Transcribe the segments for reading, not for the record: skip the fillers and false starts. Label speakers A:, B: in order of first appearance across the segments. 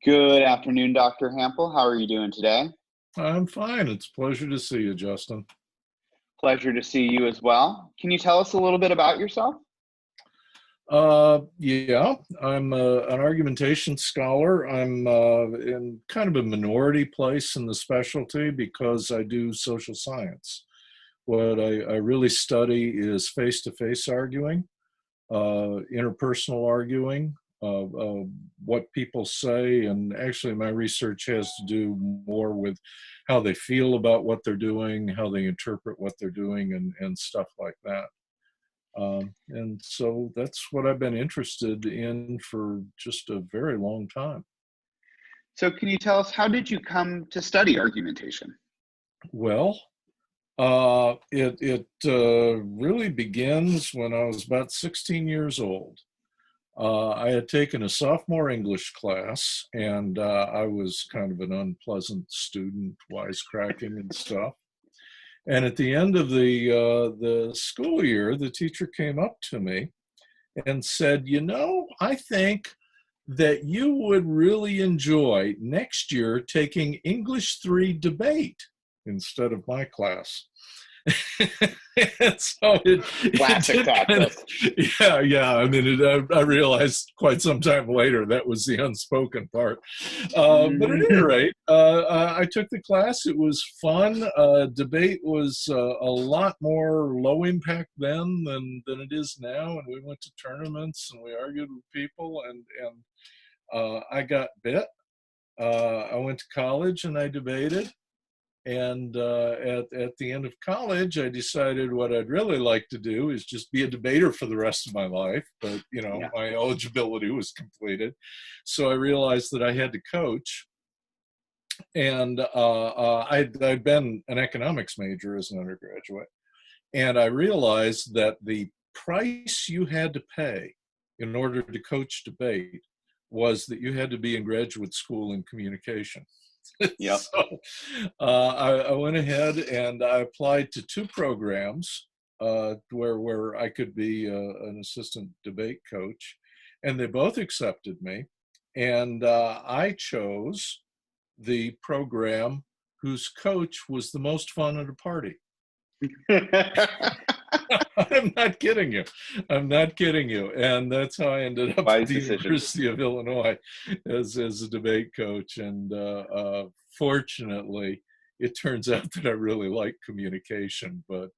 A: Good afternoon, Dr. Hample. How are you doing today?
B: I'm fine. It's a pleasure to see you, Justin.
A: Pleasure to see you as well. Can you tell us a little bit about yourself?
B: Yeah, I'm an argumentation scholar. I'm in kind of a minority place in the specialty because I do social science. What I really study is face-to-face arguing, interpersonal arguing, what people say, and actually my research has to do more with how they feel about what they're doing, how they interpret what they're doing, and stuff like that. And so that's what I've been interested in for just a very long time.
A: So can you tell us, how did you come to study argumentation?
B: Well, it really begins when I was about 16 years old. I had taken a sophomore English class, and I was kind of an unpleasant student, wisecracking and stuff. And at the end of the school year, the teacher came up to me and said, I think that you would really enjoy next year taking English 3 debate instead of my class. And so it
A: Classic
B: did kind of,
A: tactic.
B: yeah. I mean, I realized quite some time later that was the unspoken part. But at any
A: Mhm.
B: rate, I took the class. It was fun. Debate was a lot more low impact then than it is now. And we went to tournaments and we argued with people, and I got bit. I went to college and I debated. And at the end of college, I decided what I'd really like to do is just be a debater for the rest of my life. But,
A: Yeah.
B: my eligibility was completed. So I realized that I had to coach. And I'd been an economics major as an undergraduate. And I realized that the price you had to pay in order to coach debate was that you had to be in graduate school in communication.
A: Yep.
B: So I went ahead and I applied to 2 programs where I could be an assistant debate coach, and they both accepted me. And I chose the program whose coach was the most fun at a party. I'm not kidding you. I'm not kidding you. And that's how I ended up at
A: Wise
B: the
A: decision.
B: University of Illinois as a debate coach. And fortunately, it turns out that I really like communication, but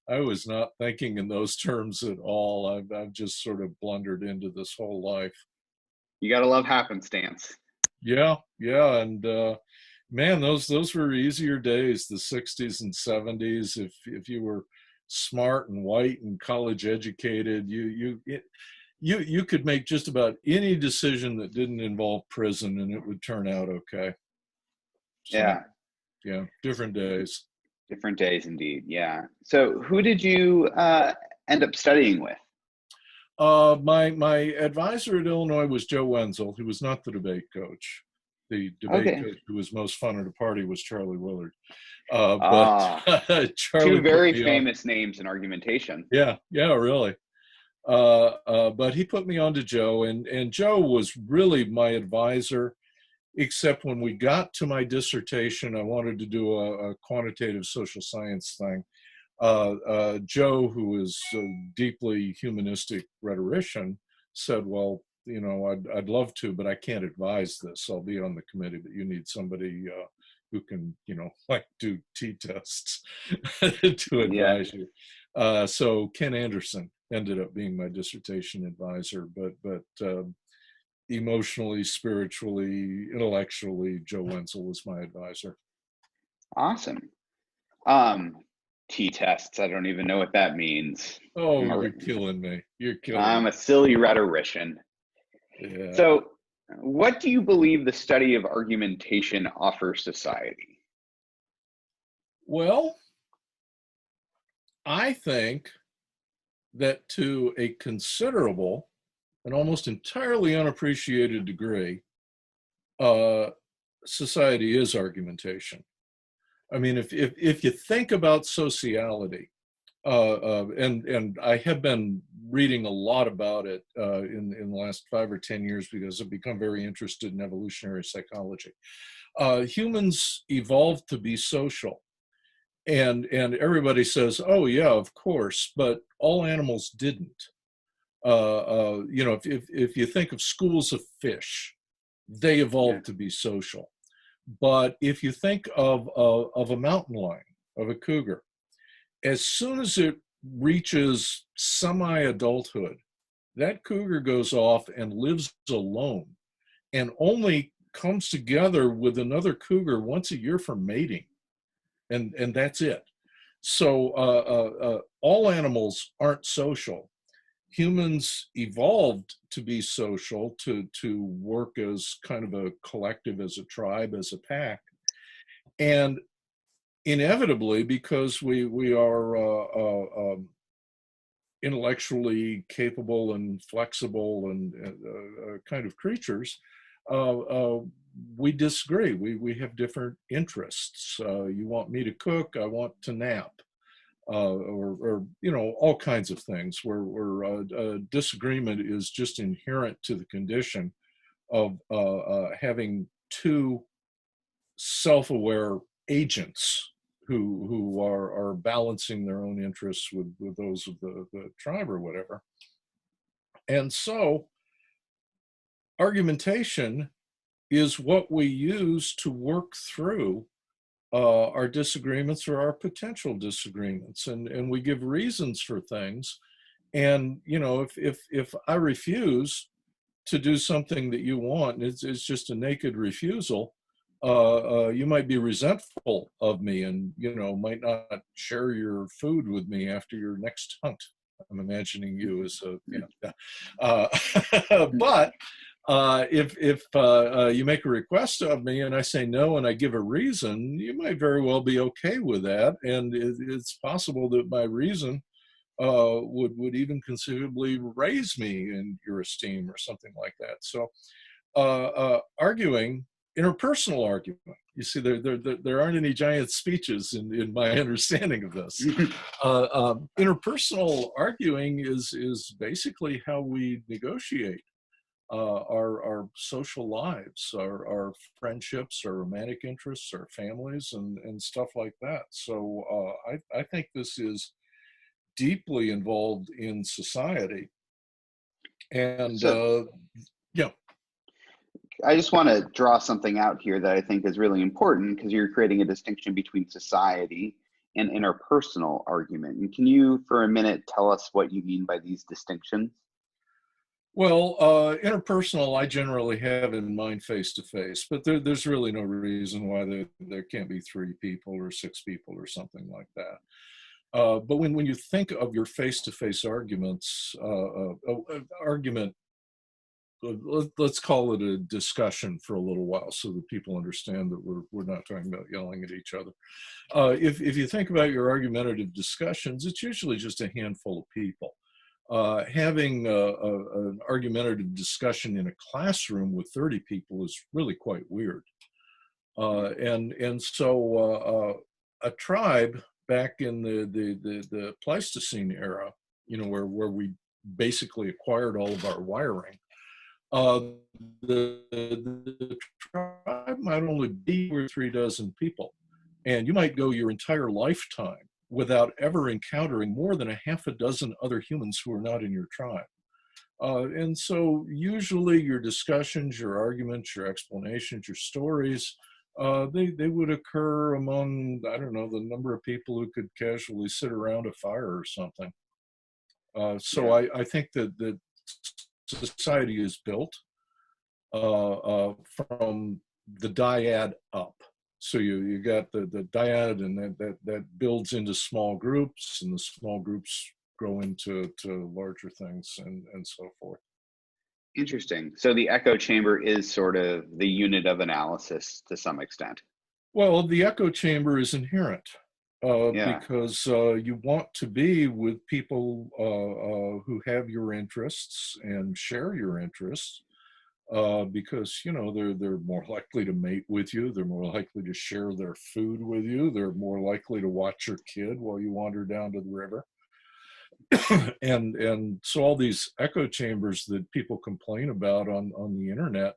B: I was not thinking in those terms at all. I've just sort of blundered into this whole life.
A: You gotta love happenstance.
B: Yeah, yeah. And man, those were easier days, the 60s and 70s. If you were smart and white and college educated, you could make just about any decision that didn't involve prison and it would turn out okay. So
A: Yeah.
B: yeah, different days.
A: Different days indeed. Yeah. So who did you end up studying with?
B: My advisor at Illinois was Joe Wenzel, who was not the debate coach. The debate
A: Okay.
B: coach who was most fun at a party was Charlie Willard. But
A: Ah, two
B: Charlie put
A: very
B: me on.
A: famous names in argumentation.
B: Yeah, yeah, really. But he put me on to Joe, and Joe was really my advisor, except when we got to my dissertation, I wanted to do a quantitative social science thing. Joe, who is a deeply humanistic rhetorician, said, well, I'd love to, but I can't advise this. I'll be on the committee, but you need somebody who can, like do t-tests to
A: Yeah.
B: advise you. So Ken Anderson ended up being my dissertation advisor, but emotionally, spiritually, intellectually, Joe Wenzel was my advisor.
A: Awesome. Um, T-tests. I don't even know what that means.
B: Oh,
A: I'm a,
B: you're killing me. You're killing
A: I'm
B: me.
A: a silly rhetorician.
B: Yeah.
A: So, what do you believe the study of argumentation offers society?
B: Well, I think that to a considerable and almost entirely unappreciated degree, uh, society is argumentation. I mean, if you think about sociality, And I have been reading a lot about it in the last 5 or 10 years because I've become very interested in evolutionary psychology. Humans evolved to be social, and everybody says, "Oh yeah, of course," but all animals didn't. If you think of schools of fish, they
A: Yeah.
B: evolved to be social. But if you think of a mountain lion, of a cougar, as soon as it reaches semi-adulthood, that cougar goes off and lives alone and only comes together with another cougar once a year for mating, and that's it. So all animals aren't social. Humans evolved to be social, to work as kind of a collective, as a tribe, as a pack, and inevitably, because we are intellectually capable and flexible and kind of creatures, uh, uh, we disagree. We have different interests. You want me to cook, I want to nap. Or all kinds of things where disagreement is just inherent to the condition of having two self-aware agents who are balancing their own interests with those of the tribe or whatever. And so argumentation is what we use to work through our disagreements or our potential disagreements, and we give reasons for things. And if I refuse to do something that you want, it's just a naked refusal, you might be resentful of me and might not share your food with me after your next hunt. I'm imagining you as a but if you make a request of me and I say no and I give a reason, you might very well be okay with that, and it's possible that my reason would even conceivably raise me in your esteem or something like that. So arguing, interpersonal argument. You see, there aren't any giant speeches in my understanding of this. Interpersonal arguing is basically how we negotiate our social lives, our friendships, our romantic interests, our families, and stuff like that. So I think this is deeply involved in society. And
A: So
B: yeah.
A: I just want to draw something out here that I think is really important, because you're creating a distinction between society and interpersonal argument. And can you, for a minute, tell us what you mean by these distinctions?
B: Well, interpersonal, I generally have in mind face to face, but there's really no reason why there can't be 3 people or 6 people or something like that. But when you think of your face to face arguments, argument, let's call it a discussion for a little while so that people understand that we're not talking about yelling at each other. If you think about your argumentative discussions, it's usually just a handful of people. Having an argumentative discussion in a classroom with 30 people is really quite weird. And so a tribe back in the Pleistocene era, where we basically acquired all of our wiring, the tribe might only be 2 or 3 dozen people, and you might go your entire lifetime without ever encountering more than a half a dozen other humans who are not in your tribe. And so usually your discussions, your arguments, your explanations, your stories, they would occur among, I don't know, the number of people who could casually sit around a fire or something. So
A: Yeah.
B: I think that society is built from the dyad up. So you got the dyad, and that builds into small groups, and the small groups grow into larger things, and so forth.
A: Interesting. So the echo chamber is sort of the unit of analysis to some extent.
B: Well, the echo chamber is inherent
A: Yeah.
B: because you want to be with people who have your interests and share your interests, because they're more likely to mate with you, they're more likely to share their food with you, they're more likely to watch your kid while you wander down to the river. And so all these echo chambers that people complain about on the internet,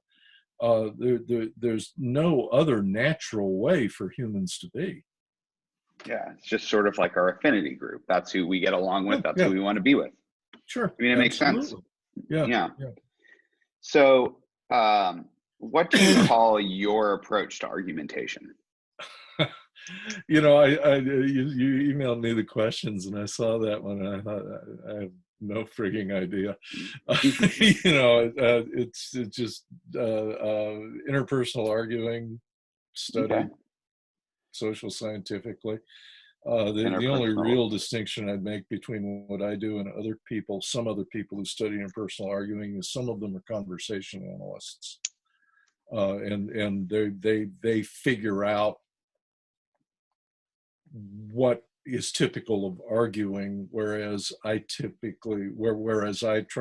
B: there's no other natural way for humans to be.
A: Yeah, it's just sort of like our affinity group. That's who we get along with. That's who we want to be with.
B: Sure.
A: I mean, it makes sense.
B: Yeah.
A: So, what do you call your approach to argumentation?
B: You emailed me the questions, and I saw that one, and I thought, I have no frigging idea. It's just interpersonal arguing, studied
A: Okay.
B: social scientifically. The only real distinction I'd make between what I do and other people, some other people who study interpersonal arguing, is some of them are conversation analysts, and they figure out what is typical of arguing, whereas I try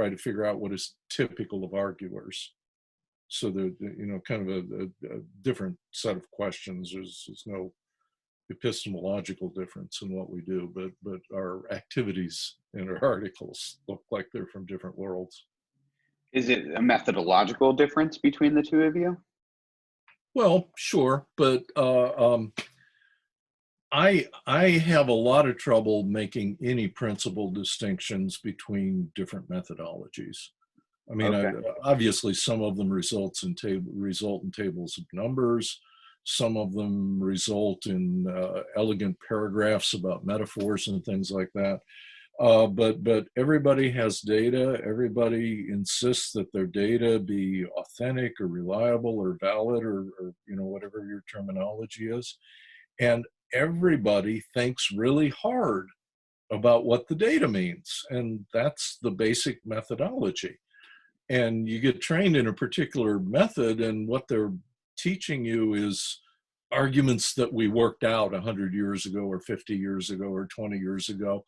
B: to figure out what is typical of arguers. So they're kind of a different set of questions. There's no epistemological difference in what we do, but our activities and our articles look like they're from different worlds.
A: Is it a methodological difference between the two of you?
B: Well, sure, but I have a lot of trouble making any principal distinctions between different methodologies. I mean,
A: Okay.
B: obviously, some of them result in tables of numbers. Some of them result in elegant paragraphs about metaphors and things like that. But everybody has data. Everybody insists that their data be authentic or reliable or valid or whatever your terminology is. And everybody thinks really hard about what the data means. And that's the basic methodology. And you get trained in a particular method, and what they're teaching you is arguments that we worked out 100 years ago or 50 years ago or 20 years ago.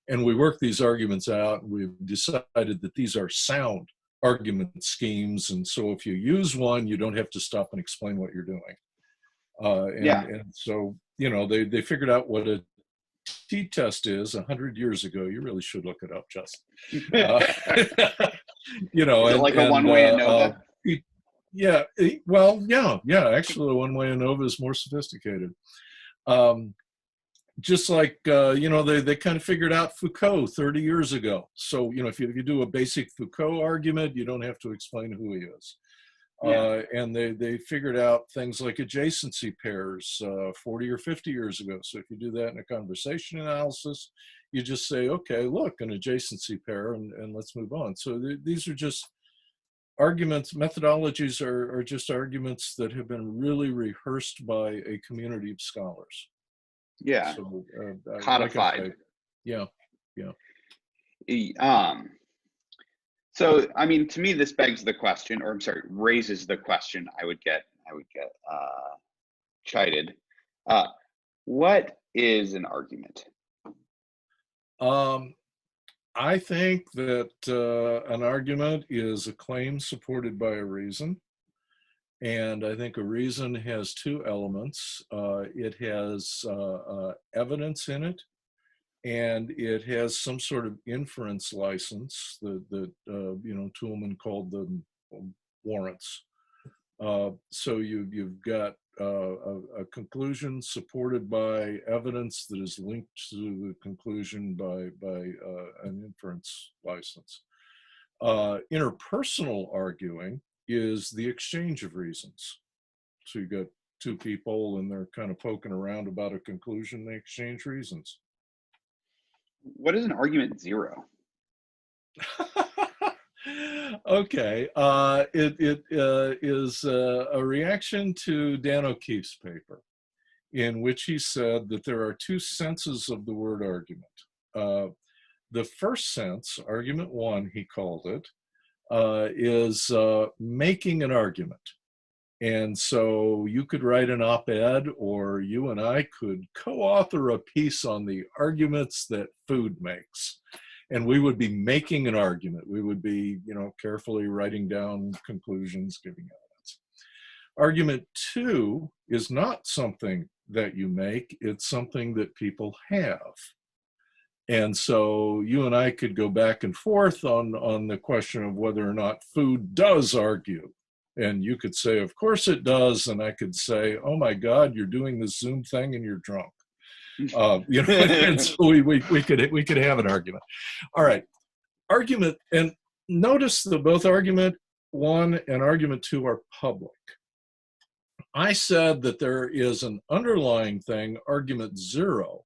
B: And we work these arguments out, and we've decided that these are sound argument schemes. And so if you use one, you don't have to stop and explain what you're doing. And so, they figured out what a t-test is 100 years ago. You really should look it up, Justin.
A: Like a one-way ANOVA?
B: Actually, the one-way ANOVA is more sophisticated. Just like, they kind of figured out Foucault 30 years ago. So, if you do a basic Foucault argument, you don't have to explain who he is. And they figured out things like adjacency pairs 40 or 50 years ago. So if you do that in a conversation analysis, you just say, okay, look, an adjacency pair, and let's move on. So these are just arguments. Methodologies are just arguments that have been really rehearsed by a community of scholars.
A: Yeah.
B: So,
A: codified.
B: Yeah.
A: So, I mean, to me, this begs the question, or I'm sorry, raises the question. I would get chided. What is an argument?
B: I think that an argument is a claim supported by a reason. And I think a reason has two elements. It has evidence in it, and it has some sort of inference license that Toulmin called them warrants. So you've got a conclusion supported by evidence that is linked to the conclusion by an inference license. Interpersonal arguing is the exchange of reasons. So you got two people, and they're kind of poking around about a conclusion. They exchange reasons.
A: What is an argument zero?
B: Okay, it is a reaction to Dan O'Keefe's paper, in which he said that there are two senses of the word argument. The first sense, argument one, he called it, is making an argument. And so you could write an op-ed, or you and I could co-author a piece on the arguments that food makes. And we would be making an argument. We would be, carefully writing down conclusions, giving evidence. Argument two is not something that you make, it's something that people have. And so you and I could go back and forth on the question of whether or not food does argue. And you could say, of course it does. And I could say, oh my God, you're doing this Zoom thing and you're drunk. And so we could have an argument. All right. Argument, and notice that both argument 1 and argument 2 are public. I said that there is an underlying thing, argument 0,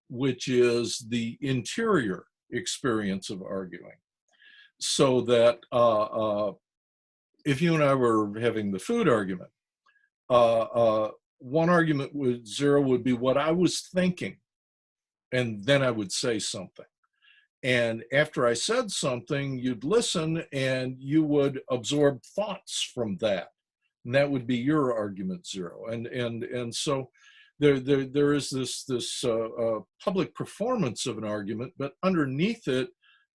B: which is the interior experience of arguing. So that if you and I were having the food argument, one argument with 0 would be what I was thinking, and then I would say something. And after I said something, you'd listen and you would absorb thoughts from that. And that would be your argument 0. And so there is this public performance of an argument, but underneath it,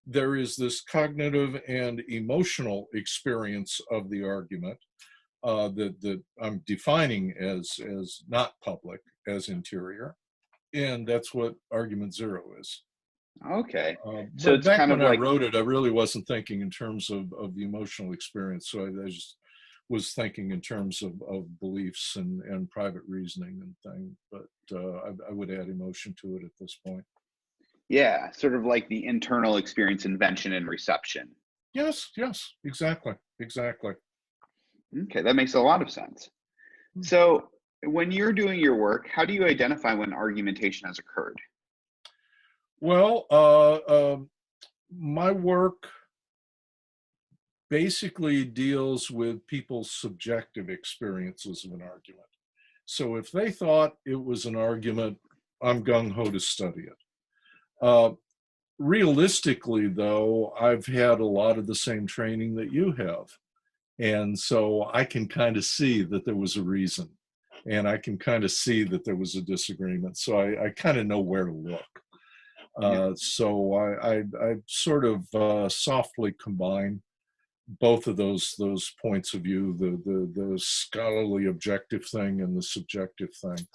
B: there is this cognitive and emotional experience of the argument that I'm defining as not public, as interior. And that's what argument 0 is.
A: Okay.
B: So back kind of when I wrote it, I really wasn't thinking in terms of the emotional experience. So I just was thinking in terms of beliefs and private reasoning and things. But I would add emotion to it at this point.
A: Yeah, sort of like the internal experience, invention, and reception.
B: Yes, exactly.
A: Okay, that makes a lot of sense. So when you're doing your work, how do you identify when argumentation has occurred?
B: Well, my work basically deals with people's subjective experiences of an argument. So if they thought it was an argument, I'm gung-ho to study it. Realistically, though, I've had a lot of the same training that you have. And so I can kind of see that there was a reason. And I can kind of see that there was a disagreement. So I kind of know where to look. So I sort of softly combine both of those points of view, the scholarly objective thing and the subjective thing.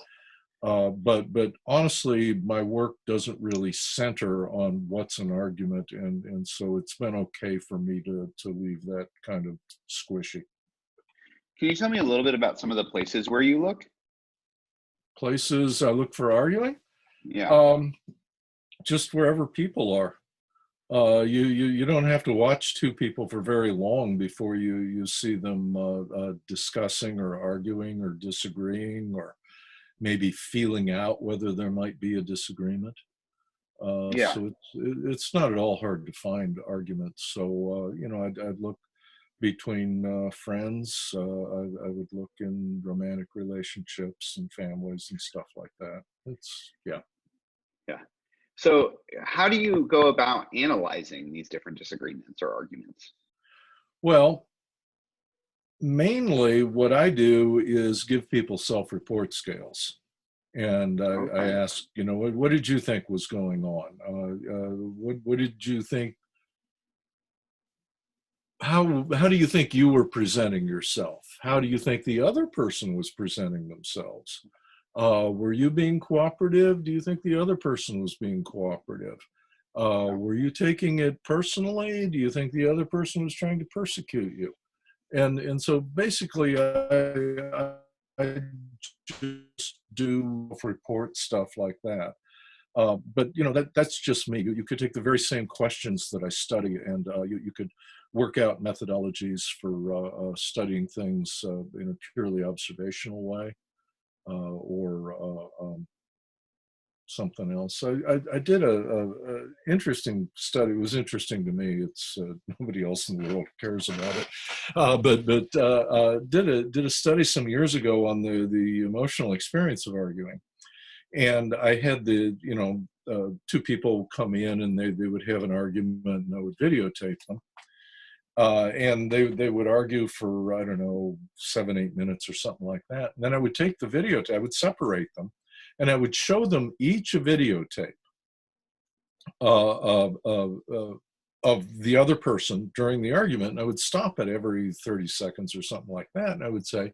B: But honestly, my work doesn't really center on what's an argument, and so it's been okay for me to leave that kind of squishy.
A: Can you tell me a little bit about some of the places where you look?
B: Places I look for arguing?
A: Yeah.
B: Just wherever people are. You don't have to watch two people for very long before you see them discussing or arguing or disagreeing or maybe feeling out whether there might be a disagreement. So it's not at all hard to find arguments. So I'd look between friends. I would look in romantic relationships and families and stuff like that. Yeah.
A: So how do you go about analyzing these different disagreements or arguments?
B: Well, mainly what I do is give people self-report scales. And I ask, what did you think was going on? What did you think? How do you think you were presenting yourself? How do you think the other person was presenting themselves? Were you being cooperative? Do you think the other person was being cooperative? Were you taking it personally? Do you think the other person was trying to persecute you? And so basically, I just do report stuff like that. But that's just me. You could take the very same questions that I study, and you could work out methodologies for studying things in a purely observational way, or something else. I did a interesting study. It was interesting to me. It's nobody else in the world cares about it, but did a study some years ago on the emotional experience of arguing, and I had two people come in and they would have an argument, and I would videotape them. And they would argue for, I don't know, 7-8 minutes or something like that. And then I would take the videotape, I would separate them, and I would show them each a videotape of the other person during the argument. And I would stop it every 30 seconds or something like that. And I would say,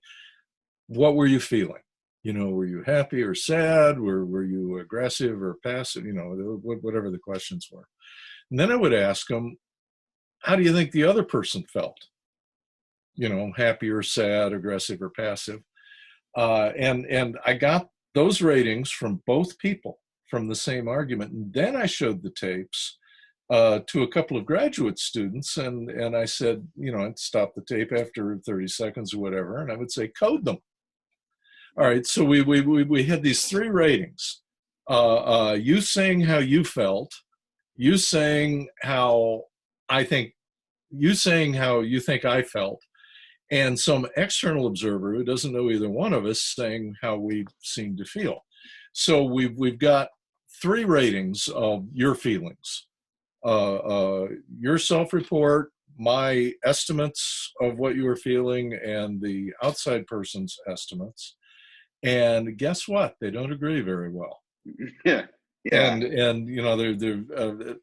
B: what were you feeling? were you happy or sad? Were you aggressive or passive? Whatever the questions were. And then I would ask them, how do you think the other person felt? Happy or sad, aggressive or passive. And I got those ratings from both people from the same argument. And then I showed the tapes to a couple of graduate students, and I said, I'd stop the tape after 30 seconds or whatever, and I would say, code them. All right, so we had these three ratings. You saying how you felt, you saying how you think I felt, and some external observer who doesn't know either one of us saying how we seem to feel. So we've got three ratings of your feelings. Your self-report, my estimates of what you were feeling, and the outside person's estimates. And guess what? They don't agree very well.
A: Yeah.
B: And they're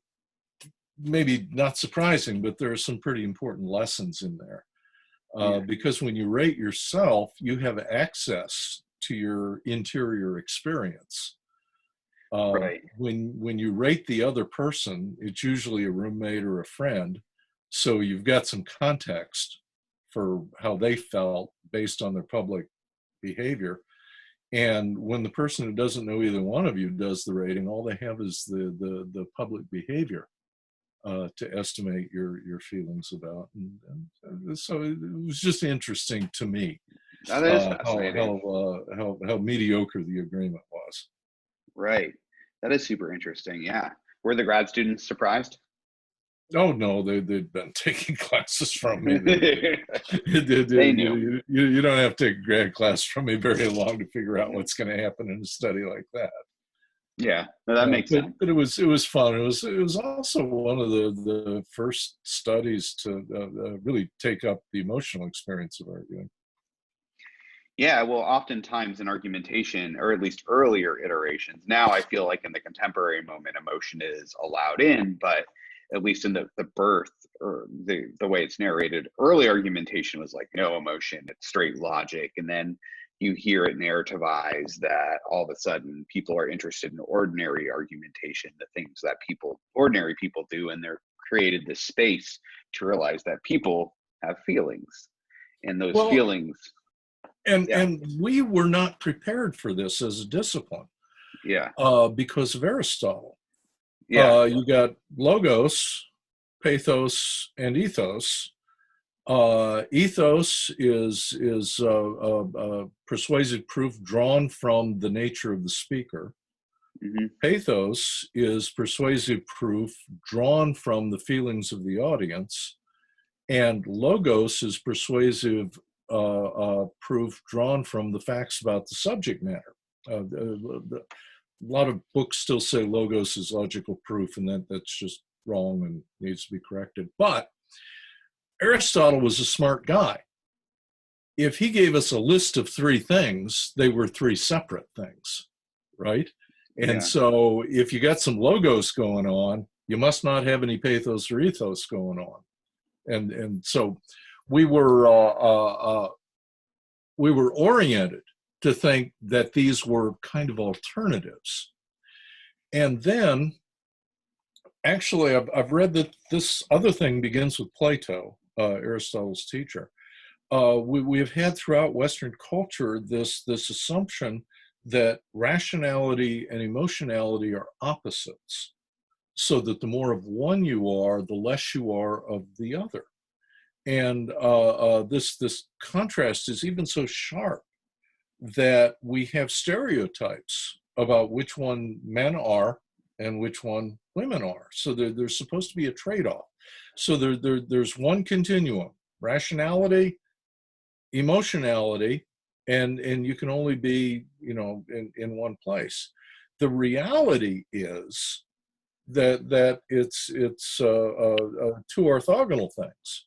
B: maybe not surprising, but there are some pretty important lessons in there. Because when you rate yourself, you have access to your interior experience.
A: Right.
B: When you rate the other person, it's usually a roommate or a friend, so you've got some context for how they felt based on their public behavior. And when the person who doesn't know either one of you does the rating, all they have is the public behavior to estimate your feelings about. And so it was just interesting to me
A: That is fascinating.
B: how mediocre the agreement was.
A: Right. That is super interesting. Yeah. Were the grad students surprised?
B: Oh no, they'd been taking classes from me.
A: They knew.
B: You don't have to take a grad class from me very long to figure out what's going to happen in a study like that.
A: Yeah, no, that makes sense.
B: But it was fun. It was also one of the first studies to really take up the emotional experience of arguing.
A: Yeah, well, oftentimes in argumentation, or at least earlier iterations, now I feel like in the contemporary moment, emotion is allowed in, but at least in the birth or the way it's narrated, early argumentation was like no emotion, it's straight logic. And then you hear it narrativized that all of a sudden people are interested in ordinary argumentation, the things that ordinary people do, and they're created this space to realize that people have feelings, and those feelings.
B: And we were not prepared for this as a discipline.
A: Yeah.
B: Because of Aristotle.
A: Yeah.
B: You got logos, pathos, and ethos. Ethos is persuasive proof drawn from the nature of the speaker.
A: Mm-hmm.
B: Pathos is persuasive proof drawn from the feelings of the audience. And logos is persuasive proof drawn from the facts about the subject matter. A lot of books still say logos is logical proof, and that's just wrong and needs to be corrected. But Aristotle was a smart guy. If he gave us a list of three things, they were three separate things, right? And so if you got some logos going on, you must not have any pathos or ethos going on. And so we were oriented to think that these were kind of alternatives. And then, actually, I've read that this other thing begins with Plato, Aristotle's teacher. We've had throughout Western culture this assumption that rationality and emotionality are opposites, so that the more of one you are, the less you are of the other. And this contrast is even so sharp that we have stereotypes about which one men are and which one women are. So there's supposed to be a trade-off. So there's one continuum: rationality, emotionality, and you can only be in one place. The reality is that it's two orthogonal things.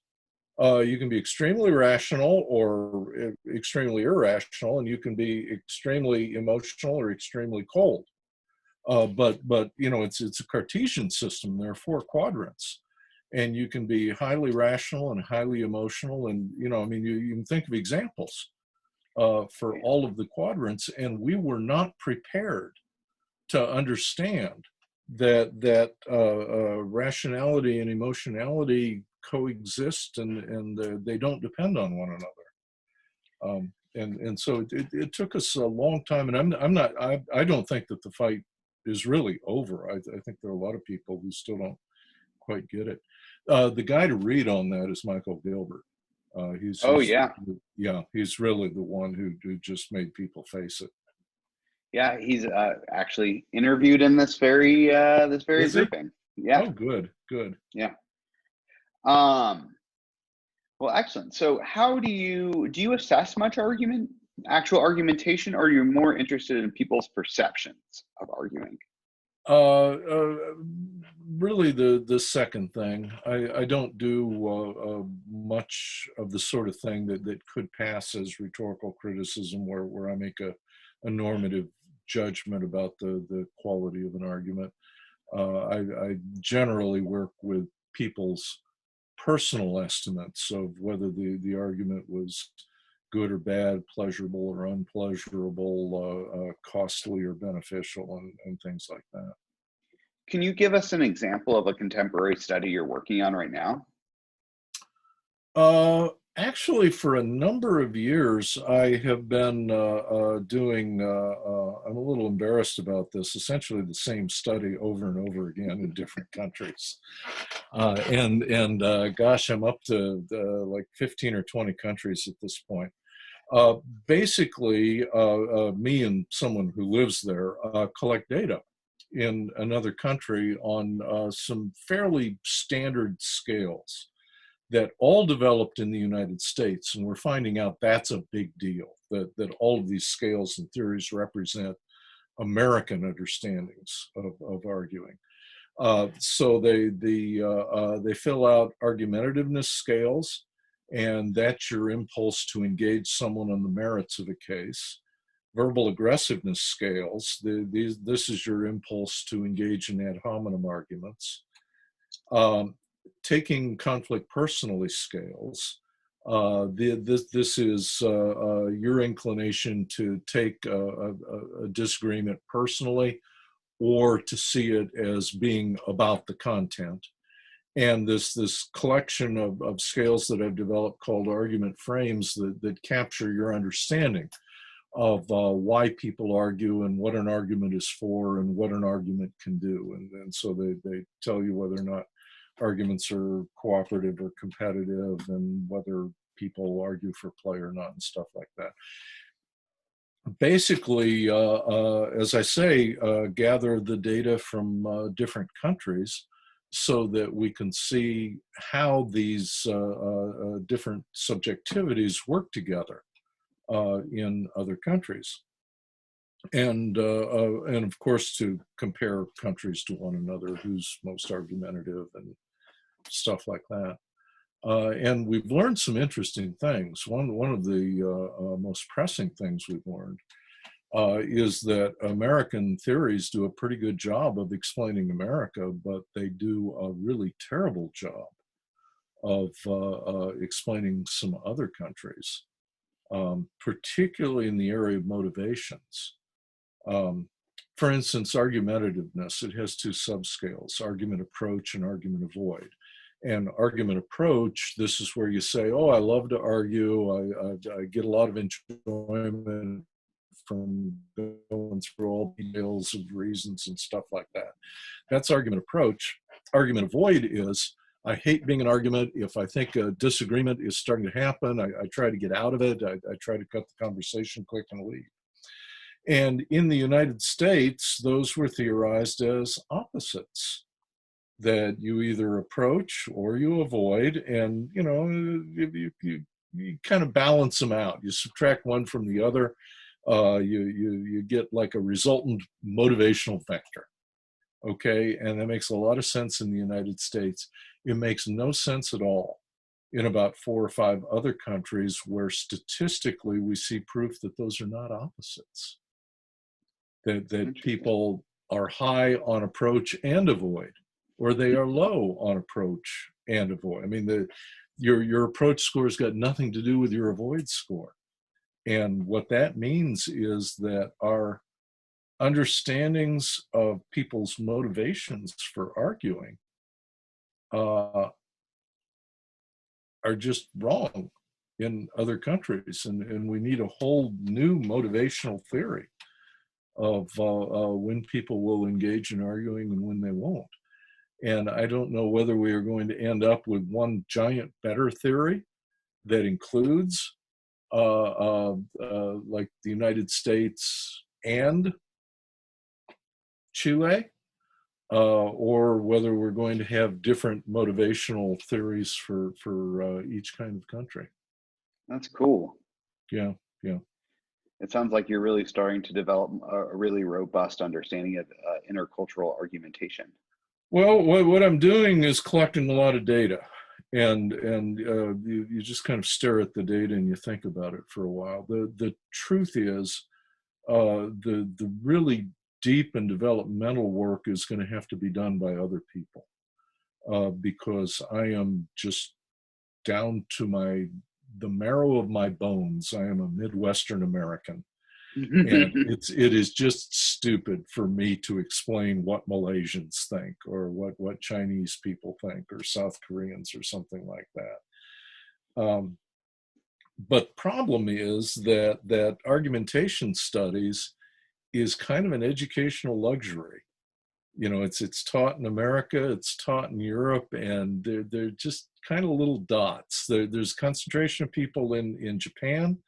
B: You can be extremely rational or extremely irrational, and you can be extremely emotional or extremely cold. But it's a Cartesian system. There are four quadrants, and you can be highly rational and highly emotional. And you can think of examples. for all of the quadrants, and we were not prepared to understand that rationality and emotionality coexist, and they don't depend on one another. And so it took us a long time, and I don't think that the fight is really over. I think there are a lot of people who still don't quite get it. The guy to read on that is Michael Gilbert. He's really the one who just made people face it.
A: Yeah, he's actually interviewed in this very grouping. Yeah.
B: Oh, good.
A: Yeah. Well, excellent. So how do you assess much actual argumentation, or are you more interested in people's perceptions of arguing?
B: Really the second thing. I don't do much of the sort of thing that could pass as rhetorical criticism, where I make a normative judgment about the quality of an argument. I generally work with people's personal estimates of whether the argument was good or bad, pleasurable or unpleasurable, costly or beneficial, and things like that.
A: Can you give us an example of a contemporary study you're working on right now?
B: Actually, for a number of years, I have been doing, I'm a little embarrassed about this, essentially the same study over and over again in different countries. Gosh, I'm up to like 15 or 20 countries at this point. Basically, me and someone who lives there collect data in another country on some fairly standard scales that all developed in the United States. And we're finding out that's a big deal, that all of these scales and theories represent American understandings of arguing. So they fill out argumentativeness scales, and that's your impulse to engage someone on the merits of a case. Verbal aggressiveness scales, this is your impulse to engage in ad hominem arguments. Taking conflict personally scales, this is your inclination to take a disagreement personally, or to see it as being about the content. And this collection of scales that I've developed called argument frames that capture your understanding of why people argue and what an argument is for and what an argument can do. And so they tell you whether or not arguments are cooperative or competitive, and whether people argue for play or not, and stuff like that. Basically, as I say, gather the data from different countries so that we can see how these different subjectivities work together in other countries. And of course, to compare countries to one another, who's most argumentative and stuff like that. And we've learned some interesting things. One of the most pressing things we've learned is that American theories do a pretty good job of explaining America, but they do a really terrible job of explaining some other countries, particularly in the area of motivations. For instance, argumentativeness, it has two subscales, argument approach and argument avoid. And argument approach, this is where you say, oh, I love to argue, I get a lot of enjoyment from going through all details of reasons and stuff like that. That's argument approach. Argument avoid is, I hate being an argument. If I think a disagreement is starting to happen, I try to get out of it. I try to cut the conversation quick and leave. And in the United States, those were theorized as opposites, that you either approach or you avoid, and you kind of balance them out. You subtract one from the other, you get like a resultant motivational vector. Okay, and that makes a lot of sense in the United States. It makes no sense at all in about 4 or 5 other countries where statistically we see proof that those are not opposites. That people are high on approach and avoid, or they are low on approach and avoid. I mean, your approach score has got nothing to do with your avoid score. And what that means is that our understandings of people's motivations for arguing are just wrong in other countries. And we need a whole new motivational theory of when people will engage in arguing and when they won't. And I don't know whether we are going to end up with one giant better theory that includes like the United States and Chile, or whether we're going to have different motivational theories for each kind of country.
A: That's cool.
B: Yeah.
A: It sounds like you're really starting to develop a really robust understanding of intercultural argumentation.
B: Well, what I'm doing is collecting a lot of data, and you just kind of stare at the data and you think about it for a while. The truth is, the really deep and developmental work is going to have to be done by other people, because I am just down to the marrow of my bones. I am a Midwestern American. And it is just stupid for me to explain what Malaysians think or what Chinese people think or South Koreans or something like that. But problem is that argumentation studies is kind of an educational luxury. You know, it's taught in America, it's taught in Europe, and they're just kind of little dots. There's concentration of people in Japan.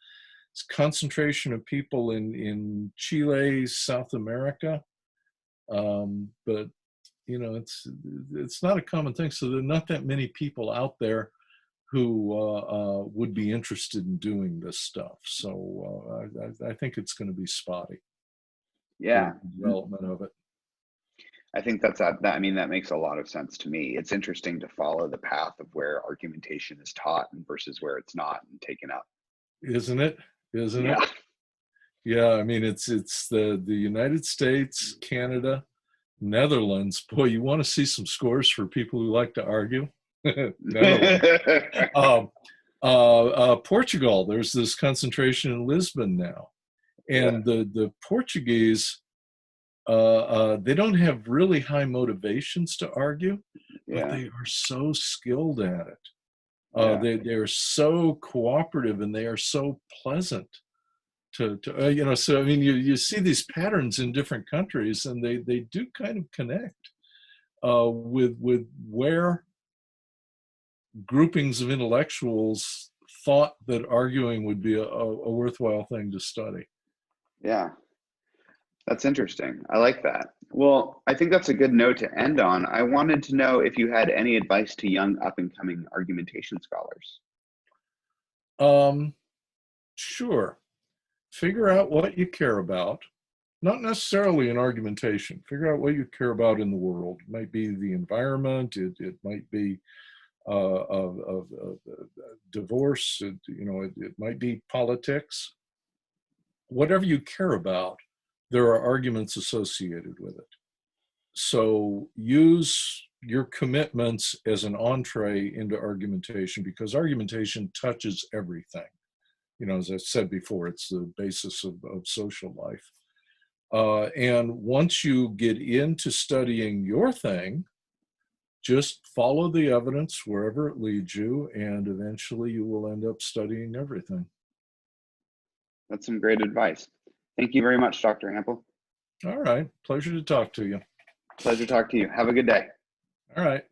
B: It's concentration of people in Chile, South America, but you know, it's not a common thing. So there are not that many people out there who would be interested in doing this stuff. So I think it's going to be spotty.
A: Yeah,
B: the development of it.
A: I think that makes a lot of sense to me. It's interesting to follow the path of where argumentation is taught versus where it's not and taken up.
B: Isn't it?
A: Yeah.
B: Yeah, I mean, it's the United States, Canada, Netherlands. Boy, you want to see some scores for people who like to argue? Netherlands. Portugal, there's this concentration in Lisbon now. And the Portuguese, they don't have really high motivations to argue, but they are so skilled at it. They are so cooperative and they are so pleasant to so I mean, you see these patterns in different countries, and they do kind of connect with where groupings of intellectuals thought that arguing would be a worthwhile thing to study.
A: Yeah, that's interesting. I like that. Well, I think that's a good note to end on. I wanted to know if you had any advice to young up-and-coming argumentation scholars.
B: Sure. Figure out what you care about, not necessarily in argumentation. Figure out what you care about in the world. It might be the environment. It might be divorce. It might be politics. Whatever you care about, there are arguments associated with it. So use your commitments as an entree into argumentation, because argumentation touches everything. You know, as I said before, it's the basis of social life. And once you get into studying your thing, just follow the evidence wherever it leads you, and eventually you will end up studying everything.
A: That's some great advice. Thank you very much, Dr. Hample.
B: All right. Pleasure to talk to you.
A: Pleasure to talk to you. Have a good day.
B: All right.